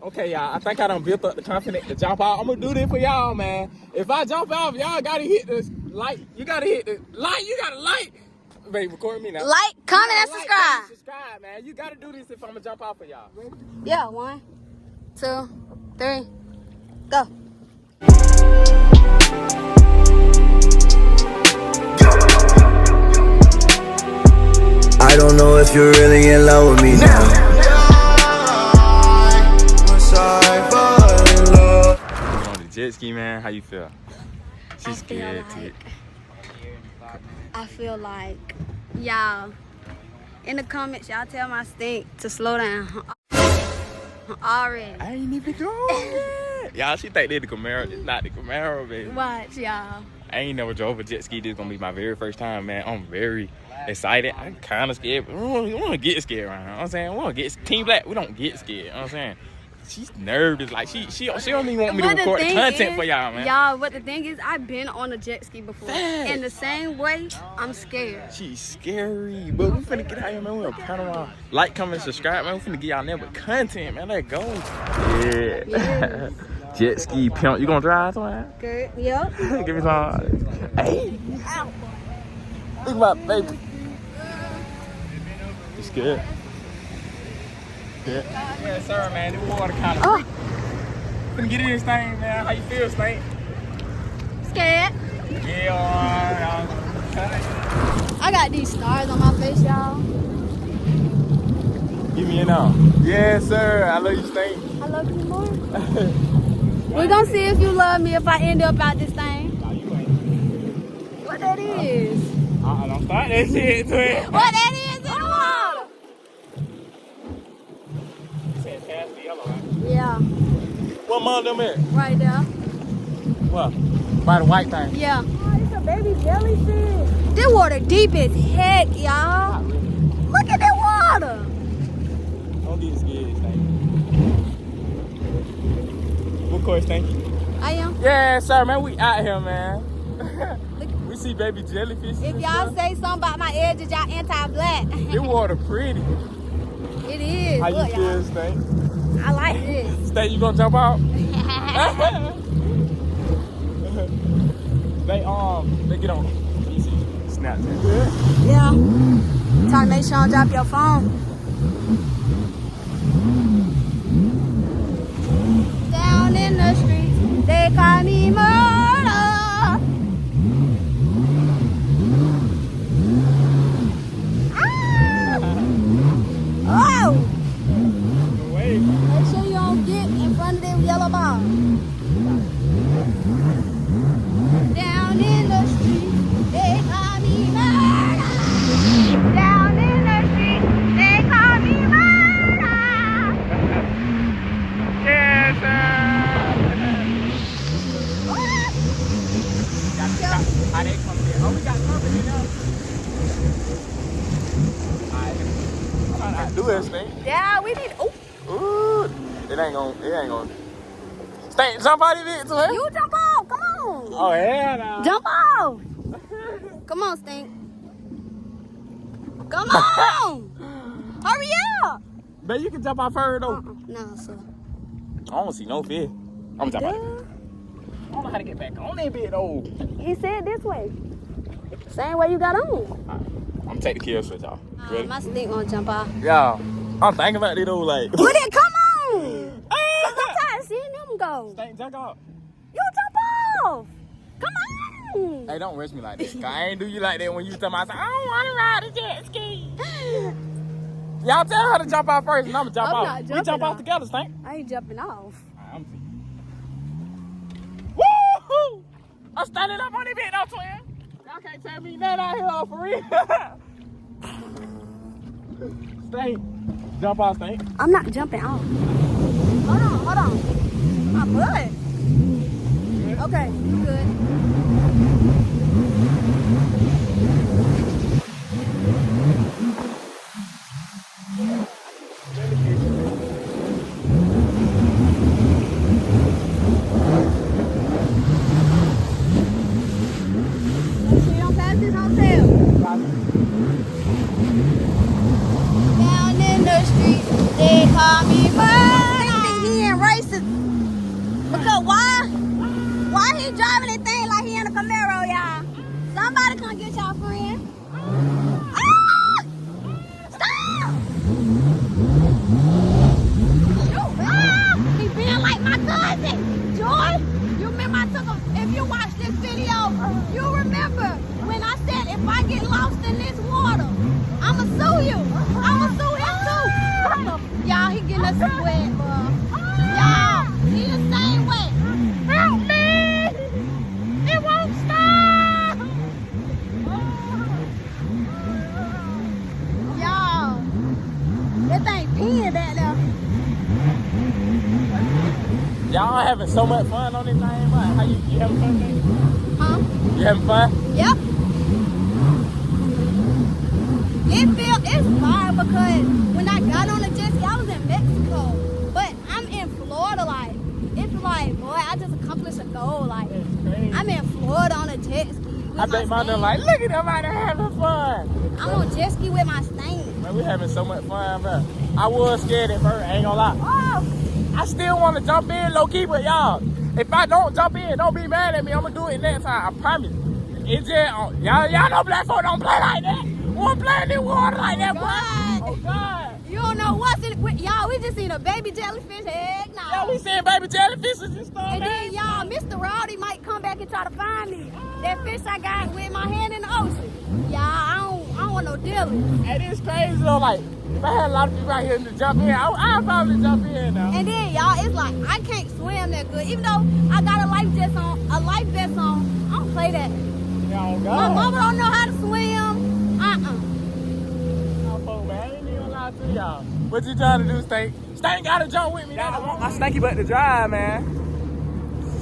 Okay, y'all. I think I done built up the confidence to jump out. I'm gonna do this for y'all, man. If I jump off, y'all gotta hit the like. You gotta hit the like. You gotta like. Baby, record me now. Like, comment, and Like, subscribe. comment, subscribe, man. You gotta do this if I'm gonna jump off for y'all. Yeah, 1, 2, 3, go. I don't know if you're really in love with me now. On the jet ski, man. How you feel? She's scared too. I feel like y'all in the comments, y'all tell my stink to slow down already. I ain't even going yet. Y'all, she think they the Camaro. It's not the Camaro, baby. Watch, y'all. I ain't never drove a jet ski. This is gonna be my very first time, man. I'm very excited. I'm kind of scared, but we don't get scared right now. You know what I'm saying? We don't get Team Black. We don't get scared. You know what I'm saying? She's nervous. Like she don't even want me to record the content for y'all, man. Y'all, but the thing is, I've been on a jet ski before. Facts. In the same way, I'm scared. She's scary, but we finna get out here, man. We gonna count around. Like, comment, subscribe, man. We finna get y'all never content, man. Let's go. Yeah. Jet ski pimp. You gonna drive, man? Good. Yep. Give me some. Hey. Ow. Think about baby. You scared? Yeah, sir, man. The water kind of freak. Finna get in this thing, man. How you feel, Snake? Scared. Yeah, I got these stars on my face, y'all. give me an now. Yes, sir. I love you, Snake. I love you more. We're gonna see if you love me if I end up out this thing. Nah, you ain't. What that is? Don't start that shit, twin. What that is in the water? You said pass the yellow, right? Yeah, What mom them at? right there. What? By the white thing. Yeah. Oh, it's a baby jellyfish. This water deep as heck, y'all. Not really. Look at that water. Don't get scared, Snake. What course, thank you. I am. Yeah, sir, man. We out here, man. Look, We see baby jellyfish. if y'all say something about my edges, y'all anti-black. This water pretty. It is. How Look, you feel, y'all. Snake? I like this. Stay, you gonna jump out? They get on. You see, Snapchat. Yeah. Trying to make sure I don't drop your phone. Down in the streets, they call me murder. Ah! Oh! Wait. Make sure you don't get in front of them yellow ball. Down in the street, they call me murder. Down in the street, they call me murder. Yes, sir. How they come in? Oh, we got company now. Alright. Do this thing. Yeah, we need. Oh, Ooh. It ain't gonna. Stay, somebody did to it. you jump off. Come on. Oh, hell no. Jump off. Come on, Stink. Come on. Hurry up. Man, you can jump off her though. No, sir. I don't see no fear. I'm gonna jump out. I don't know how to get back on that bit though. He said this way. Same way you got on. I'm gonna take the kill switch off. Ready? My Stink won't jump off. Yeah. I'm thinking about it though, like. Put it, come on. I'm tired of seeing them go. Stay, jump off. You jump off. Come on. Hey, don't rush me like that. 'Cause I ain't do you like that when you tell me, I say, I don't want to ride a jet ski. Y'all tell her to jump out first and I'm going to jump I'm off. not We jumping jump off off. together, Stink. I ain't jumping off. Alright, I'm woo! I'm standing up on this bit, though, twin. Y'all can't tell me nothing out here, for real. Stink. Jump off, Stink. I'm not jumping off. Hold on. My butt. Okay, you good. Make sure you don't pass this hotel. Down in the street, they call me murder. in this water. I'ma sue you. I'ma sue him too. Y'all, he getting us wet, bro. Y'all, he the same way. Help me! It won't stop. Y'all, that thing peeing back there. Y'all having so much fun on this thing, man. How you having fun today? Huh? You having fun? Yep. It's fine because when I got on the jet ski, I was in Mexico. But I'm in Florida, like, it's like, boy, I just accomplished a goal. Like, I'm in Florida on a jet ski. I bet my done like, look at them out there having fun. I'm on jet ski with my stain. Man, we having so much fun, bro. I was scared at first, I ain't gonna lie. Oh, I still want to jump in low key, but y'all, if I don't jump in, don't be mad at me. I'm gonna do it next time. I promise. It's just, y'all know black folk don't play like that. Won't play in the water like that, boy. Oh God. You don't know what's in it. Y'all, we just seen a baby jellyfish. Heck no. Yeah, we seen baby jellyfishes and stuff. And then y'all, Mr. Rowdy might come back and try to find me. That fish I got with my hand in the ocean. Y'all, I don't want no dealings. And it's crazy though, like, if I had a lot of people out here to jump in, I'd probably jump in now. And then y'all, it's like I can't swim that good. Even though I got a life vest on, I don't play that. Y'all go. My mama don't know how to swim. Oh, folk, man, I ain't even gonna lie to y'all. What you trying to do, Stank? Stank gotta jump with me now. I want my Stanky butt to drive, man.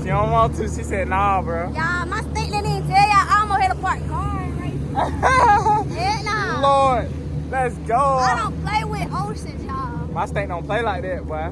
She don't want to. She said, nah, bro. Y'all, my stink didn't tell y'all I almost hit a parked car right. Heck nah. Lord, let's go. I don't play with oceans, y'all. My Stank don't play like that, boy.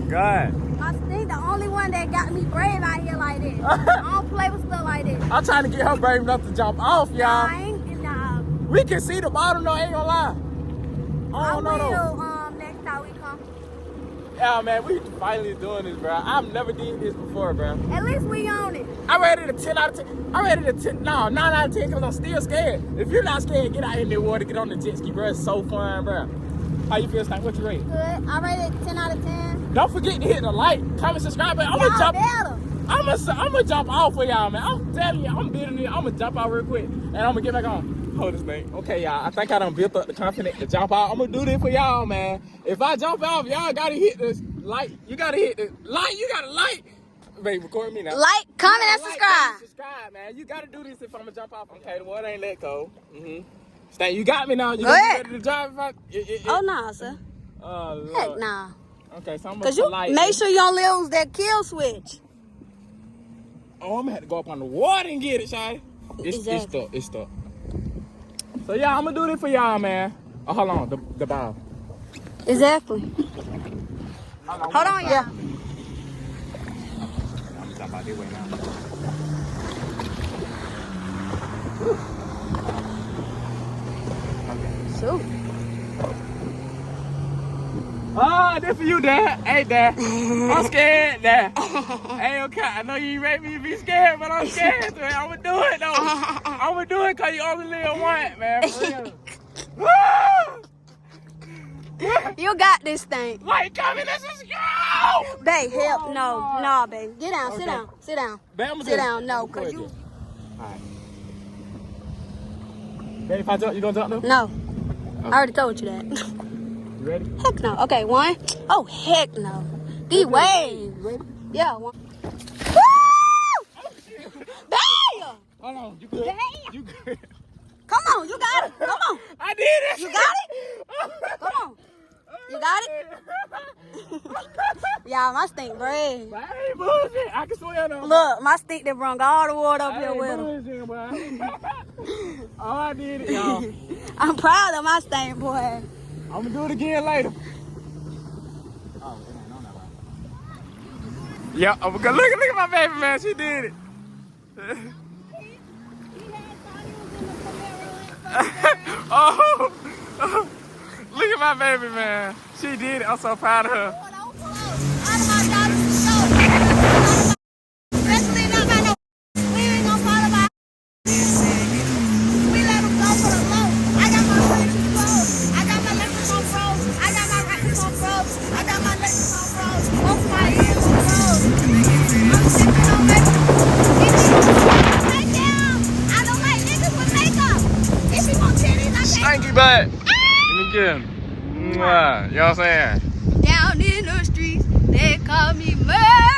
God. My stink the only one that got me brave out here like this. I don't play with stuff like this. I'm trying to get her brave enough to jump off, y'all. Nah. We can see the bottom though, ain't gonna lie. I don't know though. will next time we come. Yeah, man, we finally doing this, bro. I've never did this before, bro. At least we own it. I rated a 10 out of 10. I rated a 10, no, 9 out of 10 because I'm still scared. If you're not scared, get out in the water, get on the jet ski, bro. It's so fun, bro. How you feel, Stank? What you rate? Good. I rated 10 out of 10. Don't forget to hit the like, comment, subscribe, man. I'm Y'all gonna jump. better. I'm gonna jump off for y'all, man. I'm telling you, I'm building it. I'm gonna jump out real quick, and I'm gonna get back on. Hold this thing. Okay, y'all. I think I done built up the confidence to jump out. I'm gonna do this for y'all, man. If I jump off, y'all gotta hit this like. You gotta hit the like. You gotta like. Wait, record me now. Like, comment, and Like, subscribe. comment, subscribe, man. You gotta do this if I'm gonna jump off. Okay, the water ain't let go. Stank, you got me now. You Go ahead. ready to drive? Oh, nah, sir. Oh, Lord. Heck nah. Okay, so I'm gonna Because you polite. make sure you don't lose that kill switch. Oh, I'm gonna have to go up on the water and get it, Shawty. Exactly. It's stuck. So yeah, I'm gonna do this for y'all, man. Oh, hold on, the bow. Exactly. Hold on, yeah. I'm gonna jump out this way now. So. Oh, this for you, Dad. Hey, Dad. I'm scared, Dad. Hey, okay. I know you ain't ready me to be scared, but I'm scared, man. I'm gonna do it, though. I'm gonna do it because you only live once, man. For real. You got this thing. Like, comment and subscribe. Babe, help. No. No, babe. Get down. Sit down. Sit down. Babe, I'm Sit down. No, because you. Alright. Babe, if I jump, you gonna jump though? No. I already told you that. You ready? Heck no. Okay, one. Oh, heck no. D-Wave. You ready? Yeah, one. Woo! Babe! Hold on, you good? Damn. You good? Come on, you got it. Come on. I did it. You got it? Come on. You got it? Y'all, my stink brave. I ain't bullshit. I can swear though. Look, my stink that brung all the water up here I with ain't him. bullshit, boy. Oh, I did it, y'all. I'm proud of my stink, boy. I'm gonna do it again later. Oh, yeah, I'm gonna look at my baby, man. She did it. Oh, look at my baby, man. She did it. I'm so proud of her. If you Thank you, bud. Let me get him. Mwah. You know what I'm saying? Down in the streets, they call me murder.